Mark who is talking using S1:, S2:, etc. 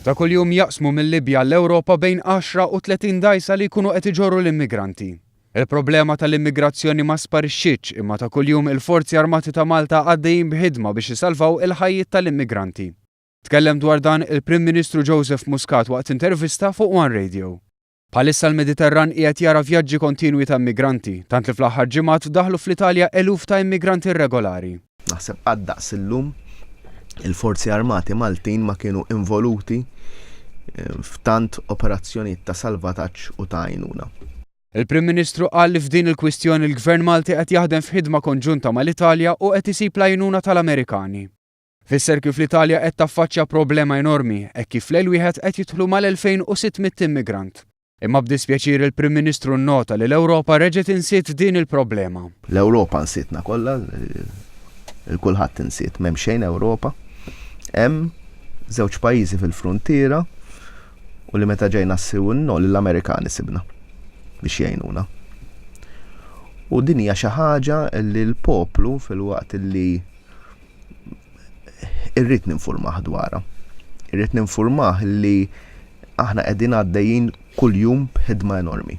S1: Ta' kuljum jaqsmu mill-Libja l-Ewropa bejn 10 u 30 dajsa li jkunu qed iġorru l-immigranti. Il-problema tal-immigrazzjoni ma sparixxietx imma ta' kuljum il-Forzi Armati ta' Malta għaddejjin b'ħidma biex isalvaw il-ħajjiet tal-immigranti. Tkellem dwar dan il-Prim Ministru Joseph Muscat waqt intervista fuq One Radio. Bħalissa l-Mediterran qiegħed jara vjaġġi kontinwi ta' immigranti, tant li fl-aħħar ġimgħat daħlu fl-Italja eluf ta' immigranti irregolari.
S2: Naħseb għaddaqs illum il-Forzi Armati Maltin ma kienu involuti f'tant operazzjonijiet ta' salvataġġ u ta' għajnuna.
S1: Il-Prim Ministru qal li f'din il-kwistjoni l-Gvern Malti qed jaħdem f'ħidma konġunta mal-Italja u qed isib l-għajnuna tal-Amerikani. Fisser kif l-Italja qed taffaċċja problema enormi hekk kif l-wieħed qed jidħlu mal-2600 immigrant. Imma b'dispjaċir il-Prim Ministru nnota li l-Ewropa reġgħet insiet din il-problema.
S2: L-Ewropa nsietna kollha, il-kulħadd insiet m'hemm xejn Ewropa. Hemm żewġ pajjiżi fil-fruntiera u li meta ġejna ssiw n-nol l-Amerikani sibna biex jgħinuna. U din hija xi ħaġa li l-poplu fil-waqt li irrid ninfurmah dwarha. Irrid ninfurmah li aħna qegħdin għaddejjin kuljum b'ħidma enormi.